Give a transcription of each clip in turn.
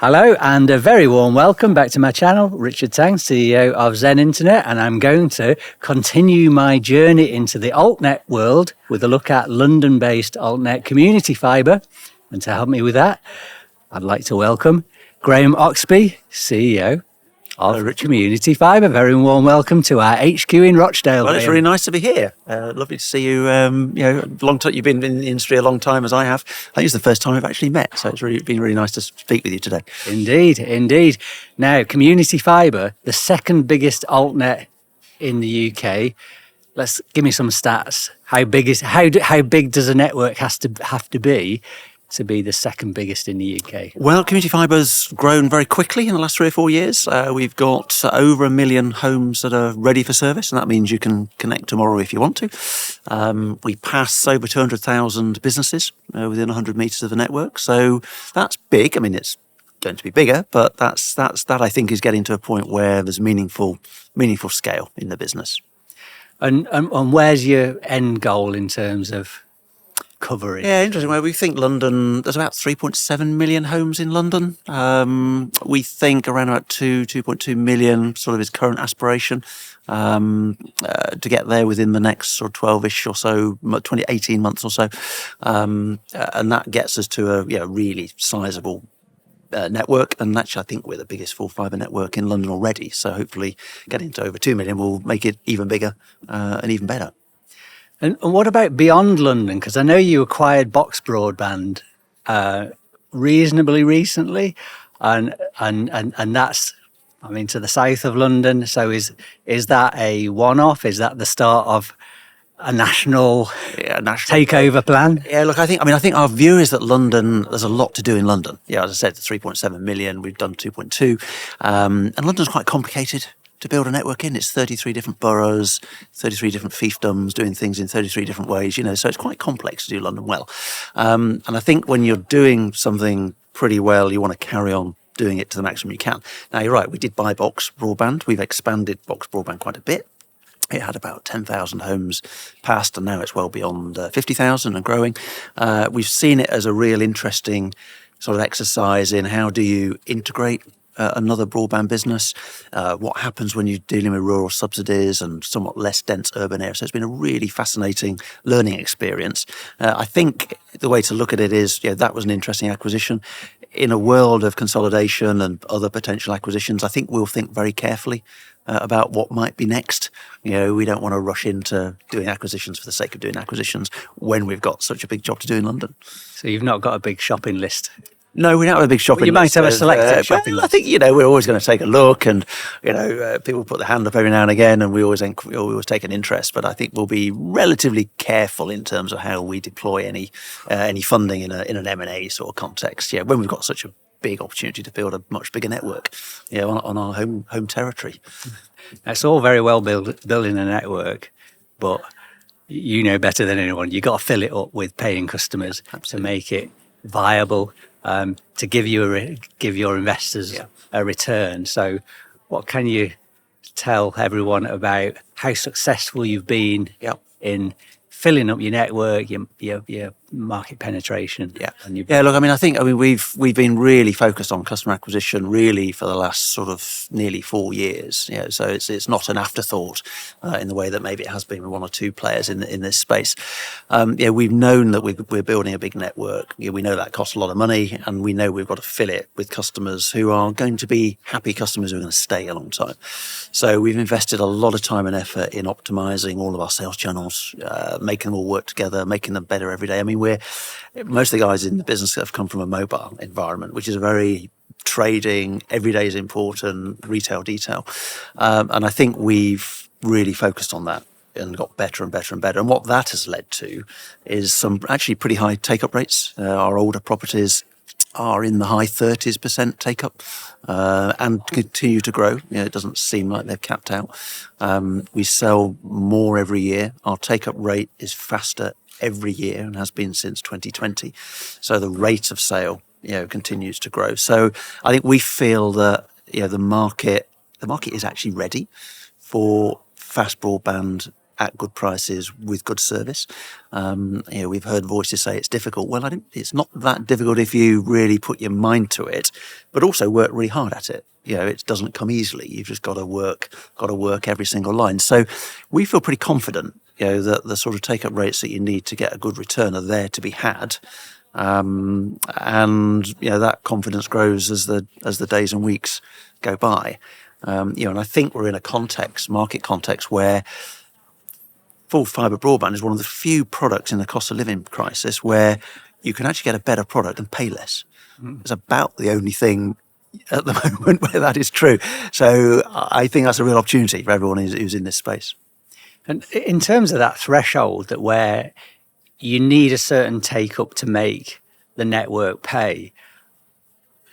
Hello and a very warm welcome back to my channel. Richard Tang, CEO of Zen Internet, and I'm going to continue my journey into the Alt-net world with a look at London-based Alt-net Community Fibre. And to help me with that, I'd like to welcome Graeme Oxby, CEO of Community Fibre. Very warm welcome to our HQ in Rochdale. Well, it's really nice to be here. Lovely to see you. Long time. You've been in the industry a long time, as I have. I think it's the first time we've actually met, so it's been really nice to speak with you today. Indeed. Now, Community Fibre, the second biggest altnet in the UK. Give me some stats. How big does a network have to be to be the second biggest in the UK? Well, Community Fibre's grown very quickly in the last 3 or 4 years. We've got over 1 million homes that are ready for service, and that means you can connect tomorrow if you want to. We pass over 200,000 businesses within 100 metres of the network, so that's big. I mean, it's going to be bigger, but that I think is getting to a point where there's meaningful scale in the business. And where's your end goal in terms of coverage? Yeah, interesting. Well, we think London, there's about 3.7 million homes in London. We think around about 2.2 million sort of is current aspiration to get there within the next sort of 12-ish or so, 18 months or so. And that gets us to a really sizable network. And actually, I think we're the biggest full fibre network in London already. So hopefully getting to over 2 million will make it even bigger and even better. And what about beyond London? Because I know you acquired Box Broadband reasonably recently, and that's, I mean, to the south of London. So is that a one-off? Is that the start of a national takeover plan? Yeah, look, I think our view is that London, there's a lot to do in London. Yeah, as I said, 3.7 million, we've done 2.2, and London's quite complicated to build a network in. It's 33 different boroughs, 33 different fiefdoms doing things in 33 different ways, so it's quite complex to do London well. And I think when you're doing something pretty well, you want to carry on doing it to the maximum you can. Now, you're right, we did buy Box Broadband. We've expanded Box Broadband quite a bit. It had about 10,000 homes passed, and now it's well beyond 50,000 and growing. We've seen it as a real interesting sort of exercise in how do you integrate another broadband business, what happens when you're dealing with rural subsidies and somewhat less dense urban areas. So it's been a really fascinating learning experience. I think the way to look at it is, that was an interesting acquisition. In a world of consolidation and other potential acquisitions, I think we'll think very carefully about what might be next. We don't want to rush into doing acquisitions for the sake of doing acquisitions when we've got such a big job to do in London. So you've not got a big shopping list? No, we don't have a big shopping list. You might have a selected shopping list. I think, we're always going to take a look, and, people put their hand up every now and again, and we always take an interest. But I think we'll be relatively careful in terms of how we deploy any funding in an M&A sort of context. Yeah, when we've got such a big opportunity to build a much bigger network, on our home territory. It's all very well building a network, but you know better than anyone, you've got to fill it up with paying customers. Absolutely. To make it viable, to give your investors a return. So what can you tell everyone about how successful you've been in filling up your network, your market penetration? We've been really focused on customer acquisition really for the last sort of nearly 4 years. So it's not an afterthought in the way that maybe it has been with one or two players in this space. We've known that we're building a big network. We know that costs a lot of money, and we know we've got to fill it with customers who are going to be happy customers who are going to stay a long time. So we've invested a lot of time and effort in optimizing all of our sales channels, making them all work together, making them better every day. I mean, most of the guys in the business have come from a mobile environment, which is a very trading, every day is important, retail detail. And I think we've really focused on that and got better and better and better. And what that has led to is some actually pretty high take-up rates. Our older properties are in the high 30% take-up and continue to grow. It doesn't seem like they've capped out. We sell more every year. Our take-up rate is faster every year and has been since 2020. So the rate of sale, continues to grow. So I think we feel that, the market is actually ready for fast broadband at good prices with good service. We've heard voices say it's difficult. Well, it's not that difficult if you really put your mind to it, but also work really hard at it. It doesn't come easily. You've just got to work every single line. So we feel pretty confident, that the sort of take-up rates that you need to get a good return are there to be had. And that confidence grows as the days and weeks go by. And I think we're in a market context where full fibre broadband is one of the few products in the cost of living crisis where you can actually get a better product and pay less. It's about the only thing at the moment where that is true. So I think that's a real opportunity for everyone who's in this space. And in terms of that threshold, that where you need a certain take-up to make the network pay,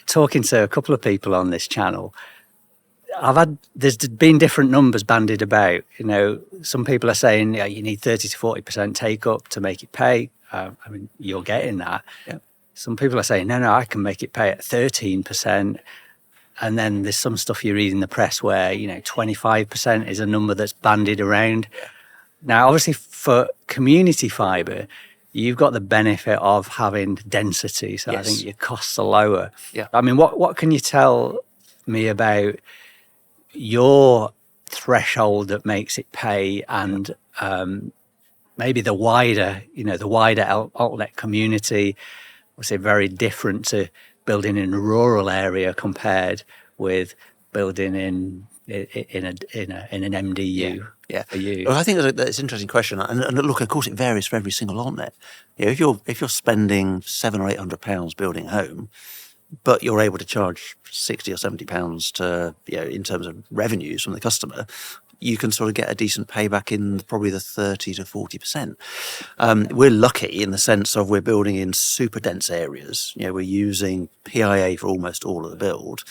talking to a couple of people on this channel, there's been different numbers bandied about. Some people are saying you need 30 to 40% take-up to make it pay. You're getting that. Yeah. Some people are saying, no, I can make it pay at 13%. And then there's some stuff you read in the press where, 25% is a number that's bandied around. Yeah. Now, obviously, for community fibre, you've got the benefit of having density. So Yes. I think your costs are lower. Yeah. What can you tell me about your threshold that makes it pay, and maybe the wider Alt-net community? Obviously, very different to building in a rural area compared with building in an MDU. Yeah. For you. Well, I think that's an interesting question, and look, of course, it varies for every single Alt-net. If you're spending £700 or £800 building a home, but you're able to charge £60 or £70 to, in terms of revenues from the customer, you can sort of get a decent payback in probably the 30 to 40%. We're lucky in the sense of we're building in super dense areas. We're using PIA for almost all of the build.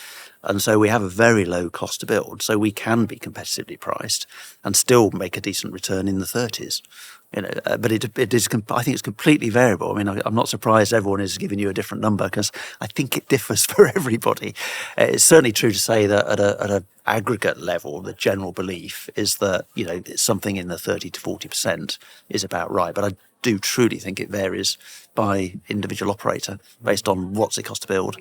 And so we have a very low cost to build. So we can be competitively priced and still make a decent return in the 30s. But it is. I think it's completely variable. I'm not surprised everyone is giving you a different number, because I think it differs for everybody. It's certainly true to say that at a aggregate level, the general belief is that it's something in the 30 to 40% is about right. But I do truly think it varies by individual operator based on what's it cost to build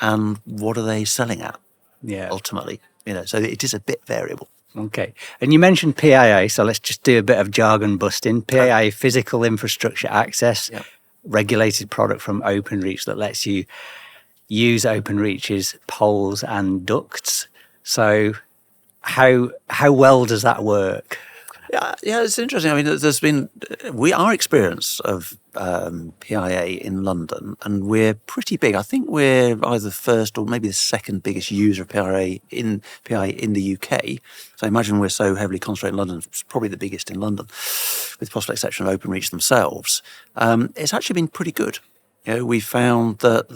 and what are they selling at. Yeah. Ultimately, so it is a bit variable. Okay. And you mentioned PIA, so let's just do a bit of jargon busting. PIA, physical infrastructure access, Yep. regulated product from Openreach that lets you use Openreach's poles and ducts. So how well does that work? Yeah, it's interesting. There's been our experience of PIA in London, and we're pretty big. I think we're either the first or maybe the second biggest user of PIA in the UK. So I imagine we're so heavily concentrated in London, it's probably the biggest in London, with possible exception of Openreach themselves. It's actually been pretty good. We found that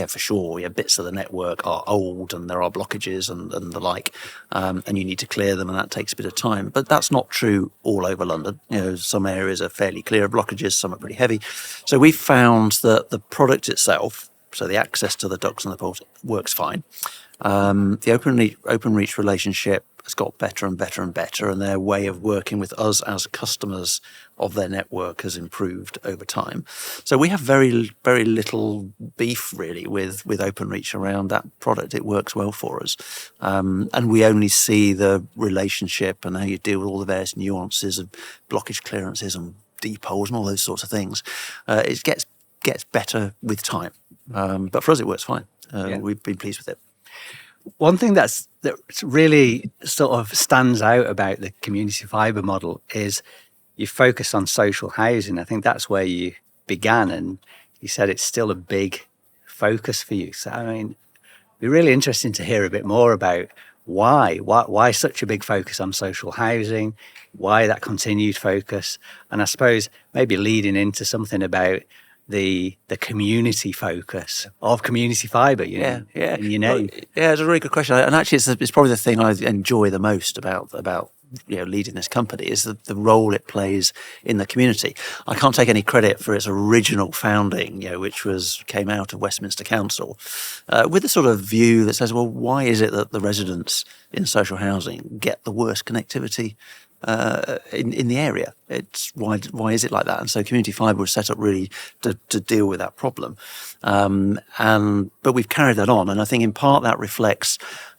for sure, bits of the network are old and there are blockages and the like, and you need to clear them, and that takes a bit of time. But that's not true all over London. Some areas are fairly clear of blockages, some are pretty heavy. So we found that the product itself, so the access to the ducts and the poles, works fine. The Openreach relationship has got better and better and better, and their way of working with us as customers of their network has improved over time. So we have very, very little beef really with Openreach around that product. It works well for us. And we only see the relationship and how you deal with all the various nuances of blockage clearances and depots and all those sorts of things. It gets better with time. But for us, it works fine. We've been pleased with it. One thing that really sort of stands out about the community fibre model is you focus on social housing. I think that's where you began, and you said it's still a big focus for you. So, it'd be really interesting to hear a bit more about why such a big focus on social housing, why that continued focus, and I suppose maybe leading into something about the community focus of community fibre, Yeah. in your name. Well, it's a really good question, and actually, it's probably the thing I enjoy the most about leading this company is the role it plays in the community. I can't take any credit for its original founding, which came out of Westminster Council, with the sort of view that says, well, why is it that the residents in social housing get the worst connectivity in the area. It's why is it like that? And so Community Fibre was set up really to deal with that problem. But we've carried that on, and I think in part that reflects,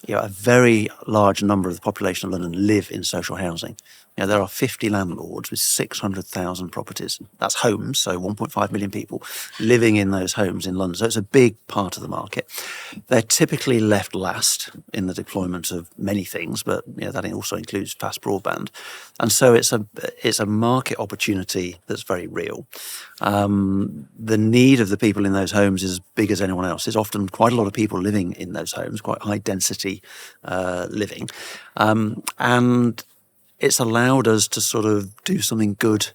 a very large number of the population of London live in social housing. There are 50 landlords with 600,000 properties. That's homes, so 1.5 million people living in those homes in London. So it's a big part of the market. They're typically left last in the deployment of many things, but that also includes fast broadband. And so it's a market opportunity that's very real. The need of the people in those homes is as big as anyone else. There's often quite a lot of people living in those homes, quite high density living. And it's allowed us to sort of do something good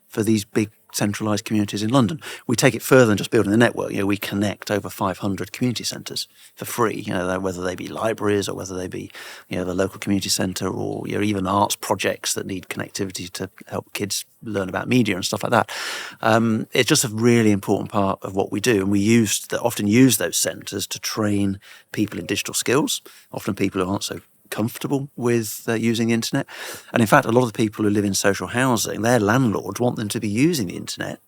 for these big centralised communities in London. We take it further than just building the network. We connect over 500 community centres for free, whether they be libraries or whether they be, the local community centre or even arts projects that need connectivity to help kids learn about media and stuff like that. It's just a really important part of what we do. And we often use those centres to train people in digital skills, often people who aren't so comfortable with using the internet. And in fact, a lot of the people who live in social housing, their landlords want them to be using the internet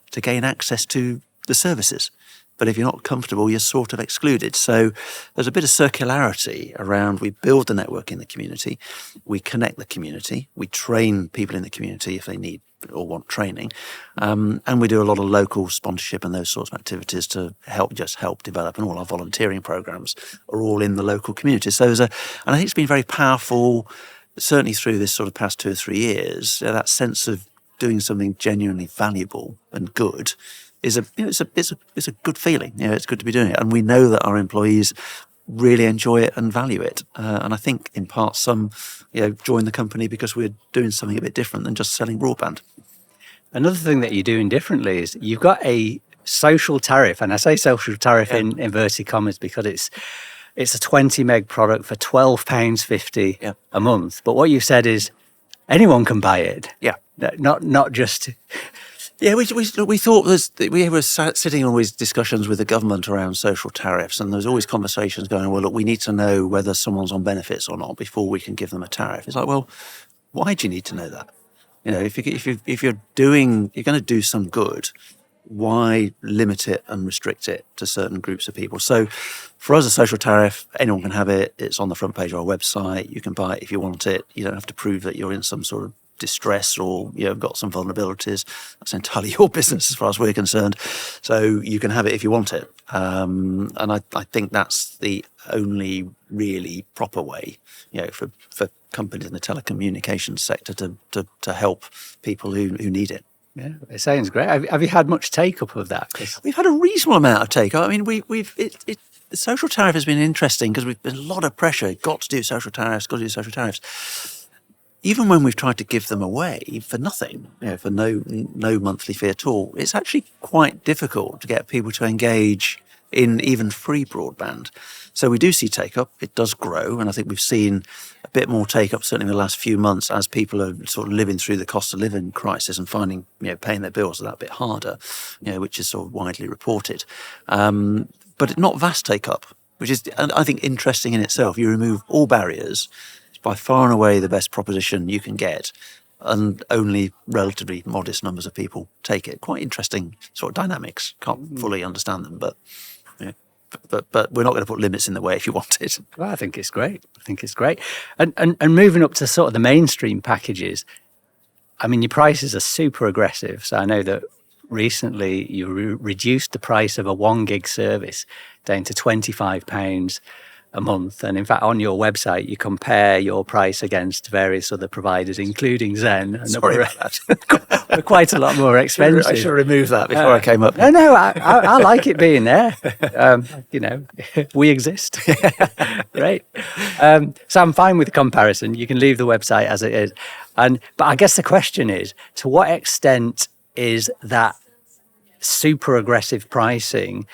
to gain access to the services. But if you're not comfortable, you're sort of excluded. So there's a bit of circularity around. We build the network in the community, we connect the community, we train people in the community if they need or want training, and we do a lot of local sponsorship and those sorts of activities to help develop. And all our volunteering programs are all in the local community. So and I think it's been very powerful, certainly through this sort of past 2 or 3 years. That sense of doing something genuinely valuable and good is it's a good feeling. It's good to be doing it, and we know that our employees really enjoy it and value it. And I think in part some join the company because we're doing something a bit different than just selling broadband. Another thing that you're doing differently is you've got a social tariff, and I say social tariff in inverted commas because it's a 20 meg product for £12.50 a month. But what you said is anyone can buy it. Yeah. Not just... Yeah, we thought we were sitting on always discussions with the government around social tariffs, and there's always conversations going, well, look, we need to know whether someone's on benefits or not before we can give them a tariff. It's like, well, why do you need to know that? If you're going to do some good, why limit it and restrict it to certain groups of people? So for us, a social tariff, anyone can have it. It's on the front page of our website. You can buy it if you want it. You don't have to prove that you're in some sort of distress or you've got some vulnerabilities. That's entirely your business as far as we're concerned. So you can have it if you want it. And I think that's the only really proper way, for companies in the telecommunications sector to help people who need it. Yeah, it sounds great. Have you had much take-up of that? We've had a reasonable amount of take-up. I mean, the social tariff has been interesting because we've been a lot of pressure. Got to do social tariffs. Even when we've tried to give them away for nothing, for no monthly fee at all, it's actually quite difficult to get people to engage in even free broadband. So we do see take-up. It does grow, and I think we've seen a bit more take-up certainly in the last few months as people are sort of living through the cost of living crisis and finding, paying their bills that bit harder, which is sort of widely reported. But not vast take-up, which is, I think, interesting in itself. You remove all barriers. By far and away the best proposition you can get, and only relatively modest numbers of people take it. Quite interesting sort of dynamics. Can't fully understand them, but we're not going to put limits in the way if you want it. Well, I think it's great. And moving up to sort of the mainstream packages, I mean, your prices are super aggressive. So I know that recently you reduced the price of a 1 gig service down to £25 a month. And in fact, on your website, you compare your price against various other providers, including Zen. And Sorry about that. we're quite a lot more expensive. I should remove that before I came up. No, I like it being there. We exist. Great. So I'm fine with the comparison. You can leave the website as it is. But I guess the question is, to what extent is that super aggressive pricing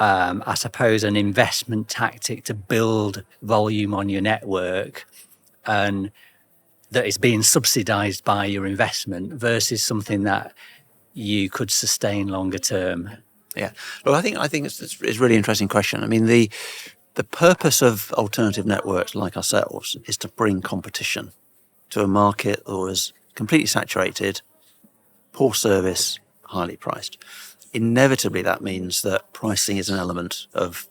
I suppose, an investment tactic to build volume on your network, and that is being subsidised by your investment versus something that you could sustain longer term? Yeah, well, I think it's a really interesting question. I mean, the purpose of alternative networks like ourselves is to bring competition to a market that was completely saturated, poor service, highly priced. Inevitably, that means that pricing is an element of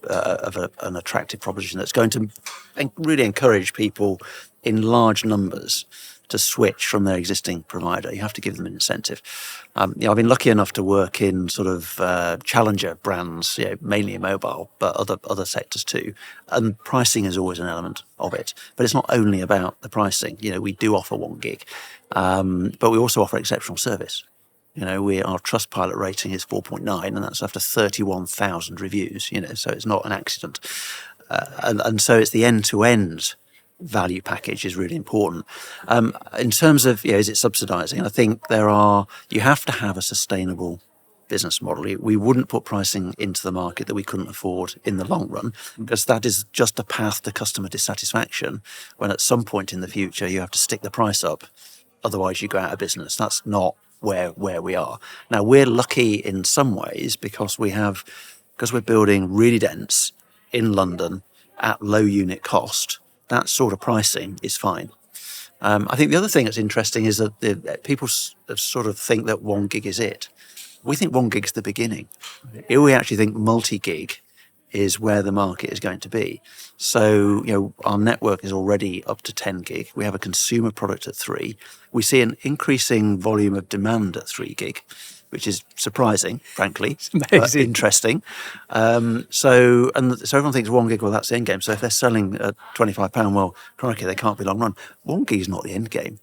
an attractive proposition that's going to really encourage people in large numbers to switch from their existing provider. You have to give them an incentive. I've been lucky enough to work in sort of challenger brands, mainly in mobile, but other sectors too. And pricing is always an element of it. But it's not only about the pricing. We do offer 1 gig, but we also offer exceptional service. Our Trustpilot rating is 4.9, and that's after 31,000 reviews. So it's not an accident, and so it's the end-to-end value package is really important. In terms of is it subsidising? I think you have to have a sustainable business model. We wouldn't put pricing into the market that we couldn't afford in the long run, because that is just a path to customer dissatisfaction. When at some point in the future you have to stick the price up, otherwise you go out of business. That's not where we are. Now, we're lucky in some ways because we're building really dense in London at low unit cost. That sort of pricing is fine. I think the other thing that's interesting is that people sort of think that 1 gig is it. We think 1 gig's the beginning. We actually think multi-gig is where the market is going to be. So, our network is already up to 10 gig. We have a consumer product at 3. We see an increasing volume of demand at 3 gig, which is surprising, frankly, but interesting. So everyone thinks 1 gig, well, that's the end game. So if they're selling at £25, well, crikey, they can't be long run. 1 gig is not the end game.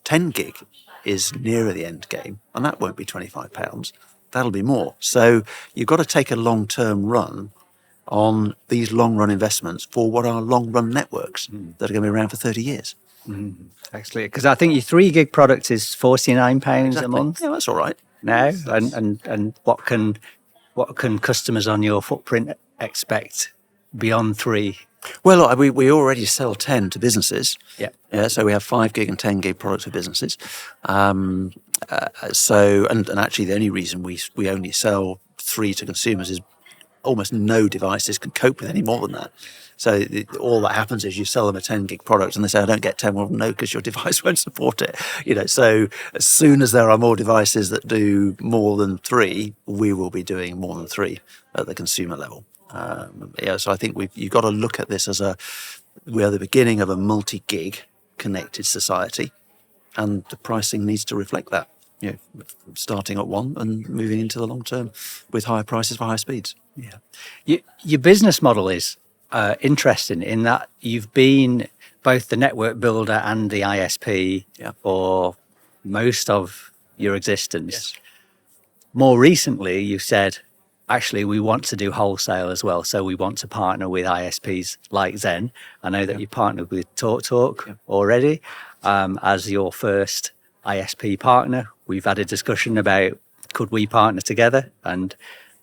10 gig is nearer the end game, and that won't be £25. That'll be more. So you've got to take a long-term run on these long-run investments for what are long-run networks that are going to be around for 30 years. Actually, because I think your 3 gig product is £49 a month. Yeah, that's all right. Now, and what can customers on your footprint expect beyond 3? Well, look, we already sell 10 to businesses. Yeah. So we have 5 gig and 10 gig products for businesses. And actually the only reason we only sell 3 to consumers is almost no devices can cope with any more than that. So all that happens is you sell them a 10 gig product and they say, I don't get 10. Well, no, because your device won't support it. So as soon as there are more devices that do more than 3, we will be doing more than 3 at the consumer level. So I think you've got to look at this as we are the beginning of a multi-gig connected society, and the pricing needs to reflect that. Starting at 1 and moving into the long term with higher prices for high speeds. Yeah, your business model is interesting in that you've been both the network builder and the ISP for most of your existence. Yes. More recently, you've said, actually, we want to do wholesale as well. So we want to partner with ISPs like Zen. I know that you partnered with TalkTalk already as your first ISP partner. We've had a discussion about could we partner together, and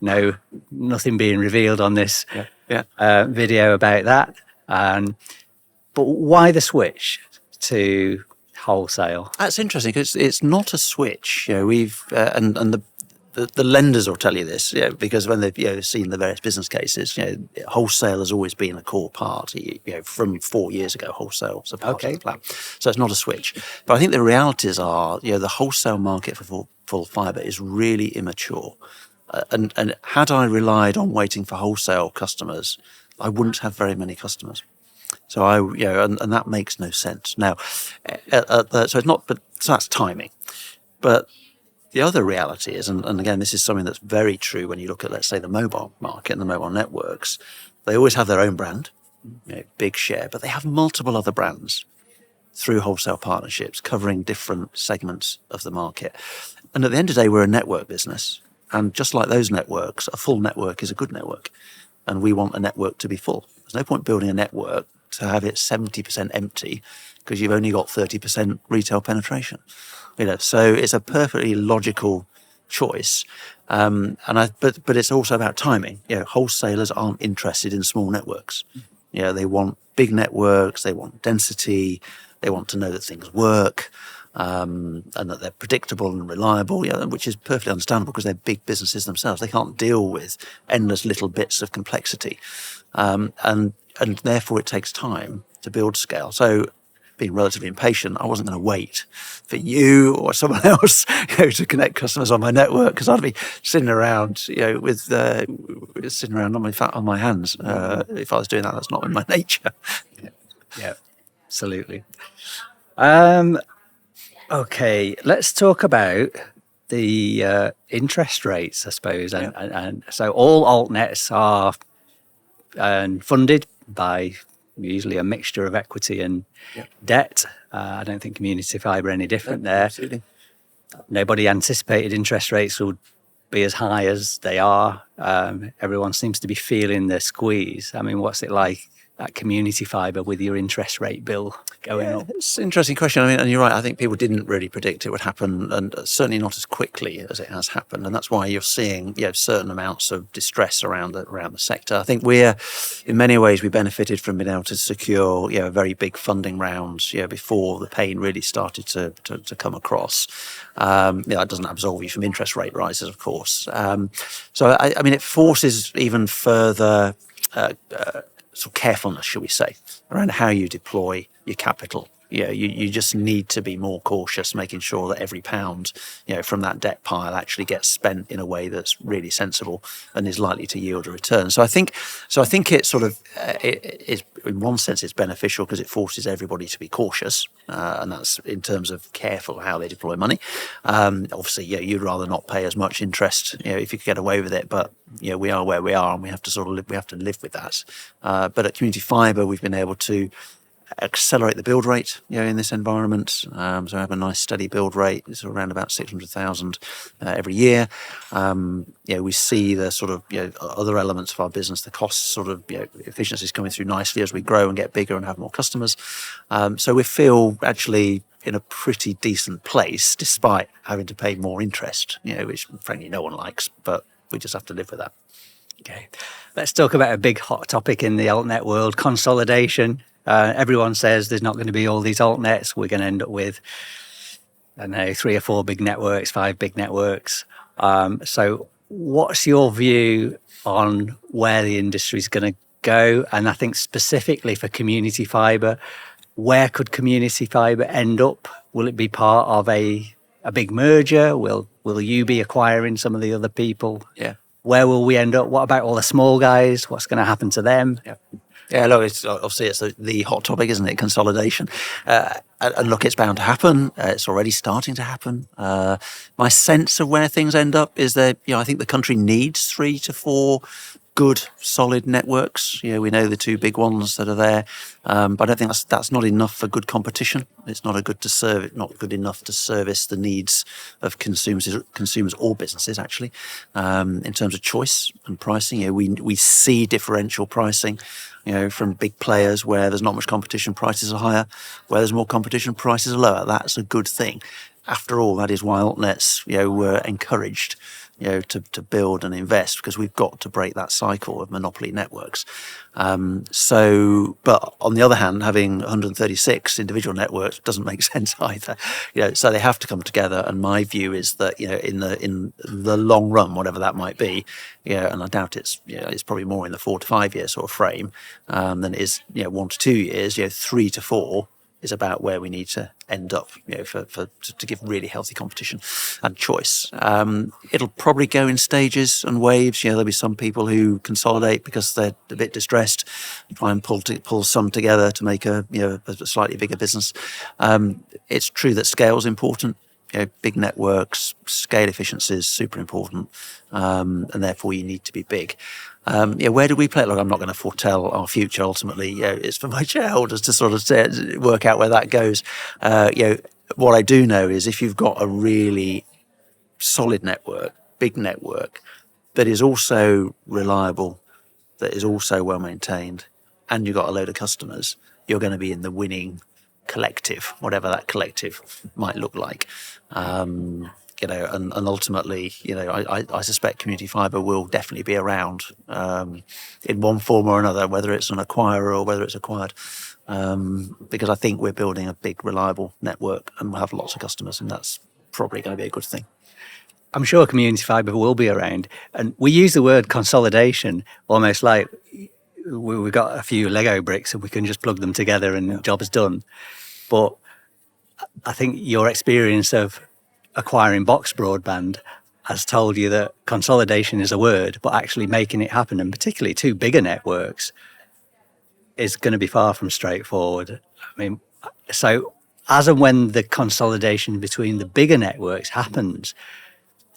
no, nothing being revealed on this video about that. But why the switch to wholesale? That's interesting because it's not a switch. We've and the lenders will tell you this, because when they've seen the various business cases, wholesale has always been a core part. From 4 years ago, wholesale was a part of the plan. So it's not a switch. But I think the realities are, the wholesale market for full fibre is really immature. And had I relied on waiting for wholesale customers, I wouldn't have very many customers. So and that makes no sense. Now, so it's not, but so that's timing. But the other reality is, and again, this is something that's very true when you look at, let's say, the mobile market and the mobile networks, they always have their own brand, big share, but they have multiple other brands through wholesale partnerships covering different segments of the market. And at the end of the day, we're a network business. And just like those networks, a full network is a good network. And we want a network to be full. There's no point building a network to have it 70% empty because you've only got 30% retail penetration. So it's a perfectly logical choice. But it's also about timing. Wholesalers aren't interested in small networks. They want big networks, they want density, they want to know that things work, and that they're predictable and reliable, which is perfectly understandable because they're big businesses themselves. They can't deal with endless little bits of complexity. And therefore it takes time to build scale. So being relatively impatient, I wasn't going to wait for you or someone else to connect customers on my network, because I'd be sitting around, with sitting around on my hands. If I was doing that, that's not in my nature. Yeah, absolutely. Okay, let's talk about the interest rates, I suppose. And so all alt-nets are funded by usually a mixture of equity and debt. I don't think Community Fibre any different there. Absolutely. Nobody anticipated interest rates would be as high as they are. Everyone seems to be feeling the squeeze. I mean, what's it like at Community Fibre with your interest rate bill going up? It's an interesting question. I mean, and you're right. I think people didn't really predict it would happen, and certainly not as quickly as it has happened. And that's why you're seeing, certain amounts of distress around the sector. I think in many ways, we benefited from being able to secure, a very big funding round, before the pain really started to come across. That doesn't absolve you from interest rate rises, of course. So I mean, it forces even further sort of carefulness, shall we say, around how you deploy your capital. You just need to be more cautious, making sure that every pound, from that debt pile actually gets spent in a way that's really sensible and is likely to yield a return. So I think it sort of, it is, in one sense, it's beneficial because it forces everybody to be cautious, and that's in terms of careful how they deploy money. Obviously, you'd rather not pay as much interest, if you could get away with it, but we are where we are, and we have to live with that. But at Community Fibre, we've been able to accelerate the build rate, in this environment. So I have a nice steady build rate. It's around about 600,000 every year. We see the sort of other elements of our business, the costs sort of efficiencies coming through nicely as we grow and get bigger and have more customers. So we feel actually in a pretty decent place, despite having to pay more interest, which frankly no one likes, but we just have to live with that. Okay, let's talk about a big hot topic in the alt-net world, consolidation. Everyone says there's not going to be all these alt-nets. We're going to end up with, I don't know, 3 or 4 big networks, 5 big networks. So what's your view on where the industry is going to go? And I think specifically for Community Fibre, where could Community Fibre end up? Will it be part of a big merger? Will you be acquiring some of the other people? Yeah. Where will we end up? What about all the small guys? What's going to happen to them? Yeah, look, it's the hot topic, isn't it? Consolidation. And look, it's bound to happen. It's already starting to happen. My sense of where things end up is that, I think the country needs 3 to 4 good, solid networks. We know the 2 big ones that are there, but I don't think that's not enough for good competition. It's not good enough to service the needs of consumers or businesses, actually. In terms of choice and pricing, we see differential pricing, from big players where there's not much competition, prices are higher. Where there's more competition, prices are lower. That's a good thing. After all, that is why alt-nets, were encouraged, to build and invest, because we've got to break that cycle of monopoly networks. But on the other hand, having 136 individual networks doesn't make sense either. So they have to come together. And my view is that, in the long run, whatever that might be, and I doubt it's probably more in the 4 to 5 year sort of frame than it is 1 to 2 years. 3 to 4 is about where we need to end up, to give really healthy competition and choice. It'll probably go in stages and waves. There'll be some people who consolidate because they're a bit distressed, try and pull some together to make a slightly bigger business. It's true that scale is important. Big networks, scale efficiency is super important, and therefore you need to be big. Where do we play? Look, I'm not going to foretell our future. Ultimately, it's for my shareholders to sort of work out where that goes. What I do know is if you've got a really solid network, big network, that is also reliable, that is also well maintained, and you've got a load of customers, you're going to be in the winning collective, whatever that collective might look like. And ultimately, I suspect Community Fibre will definitely be around in one form or another, whether it's an acquirer or whether it's acquired, because I think we're building a big, reliable network and we'll have lots of customers, and that's probably going to be a good thing. I'm sure Community Fibre will be around. And we use the word consolidation almost like we've got a few Lego bricks and we can just plug them together and the job is done. But I think your experience of acquiring box broadband has told you that consolidation is a word, but actually making it happen, and particularly two bigger networks, is going to be far from straightforward. I mean, so as and when the consolidation between the bigger networks happens,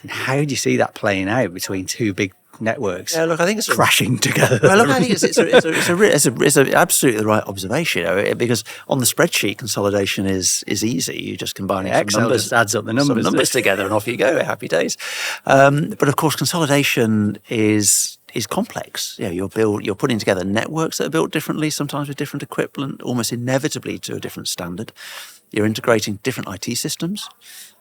how do you see that playing out between two big networks? Yeah, look, I think it's crashing together. Well, look, I think it's absolutely the right observation, because on the spreadsheet, consolidation is easy. You just combine Excel numbers, just adds up the numbers, some numbers together, and off you go. Happy days. But of course, consolidation is complex. You're putting together networks that are built differently, sometimes with different equipment, almost inevitably to a different standard. You're integrating different IT systems,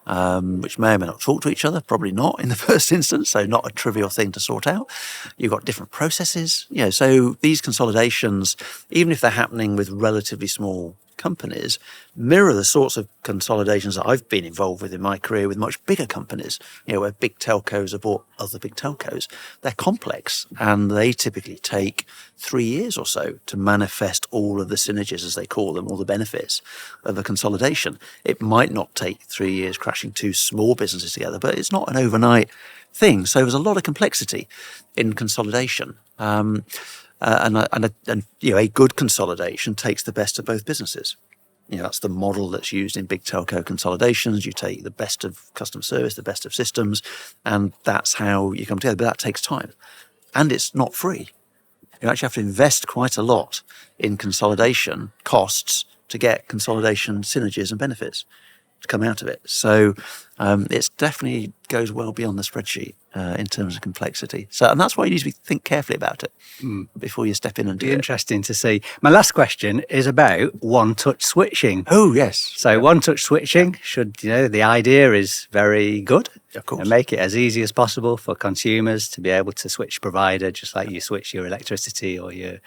which may or may not talk to each other, probably not in the first instance, so not a trivial thing to sort out. You've got different processes. So these consolidations, even if they're happening with relatively small companies, mirror the sorts of consolidations that I've been involved with in my career with much bigger companies, where big telcos have bought other big telcos. They're complex, and they typically take 3 years or so to manifest all of the synergies, as they call them, all the benefits of a consolidation. It might not take 3 years crashing two small businesses together, but it's not an overnight thing. So there's a lot of complexity in consolidation. A good consolidation takes the best of both businesses. That's the model that's used in big telco consolidations. You take the best of customer service, the best of systems, and that's how you come together. But that takes time, and it's not free. You actually have to invest quite a lot in consolidation costs to get consolidation synergies and benefits to come out of it. So it definitely goes well beyond the spreadsheet in terms of complexity. And that's why you need to think carefully about it before you step in and do it. Interesting to see. My last question is about one-touch switching. Oh, yes. So one-touch switching the idea is very good. Of course. And make it as easy as possible for consumers to be able to switch provider, just like you switch your electricity or your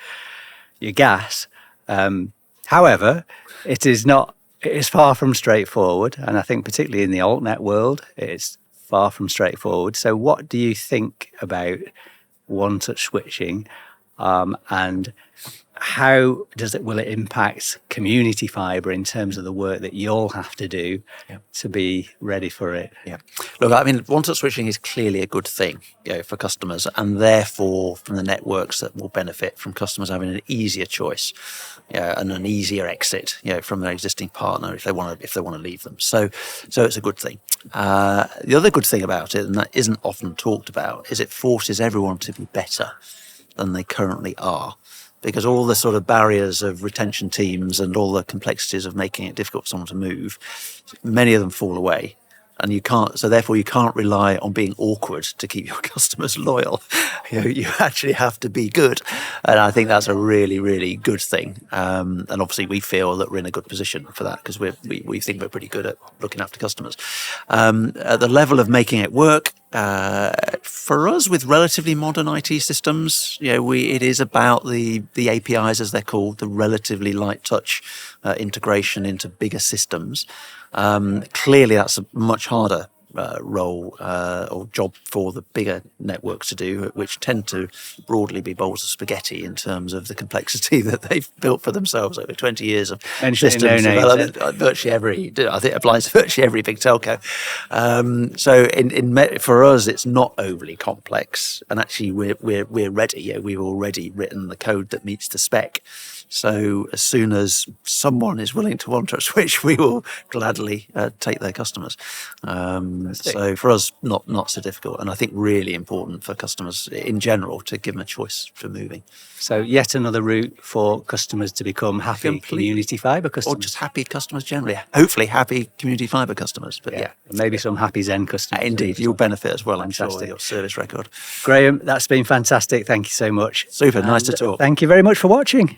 gas. However, it is far from straightforward, and I think particularly in the alt-net world, it's far from straightforward. So what do you think about one-touch switching, and how will it impact Community Fibre in terms of the work that you'll have to do to be ready for it? Yeah. Look, I mean, one-touch switching is clearly a good thing for customers, and therefore from the networks that will benefit from customers having an easier choice and an easier exit from their existing partner if they want to leave them. So it's a good thing. The other good thing about it, and that isn't often talked about, is it forces everyone to be better than they currently are. Because all the sort of barriers of retention teams and all the complexities of making it difficult for someone to move, many of them fall away. And therefore you can't rely on being awkward to keep your customers loyal. You actually have to be good. And I think that's a really, really good thing. And obviously we feel that we're in a good position for that because we think we're pretty good at looking after customers. At the level of making it work, for us with relatively modern IT systems, it is about the APIs, as they're called, the relatively light touch integration into bigger systems. Clearly, that's a much harder role or job for the bigger networks to do, which tend to broadly be bowls of spaghetti in terms of the complexity that they've built for themselves over 20 years of systems development. I think it applies to virtually every big telco. For us, it's not overly complex, and actually we're ready. We've already written the code that meets the spec. So as soon as someone is willing to one-touch switch, we will gladly take their customers. So for us, not so difficult, and I think really important for customers in general to give them a choice for moving. So yet another route for customers to become happy Community Fibre customers. Or just happy customers generally. Hopefully happy Community Fibre customers. But maybe some happy Zen customers. Indeed, you'll benefit as well, I'm sure, Fantastic. with your service record. Graeme, that's been fantastic. Thank you so much. Super, nice to talk. Thank you very much for watching.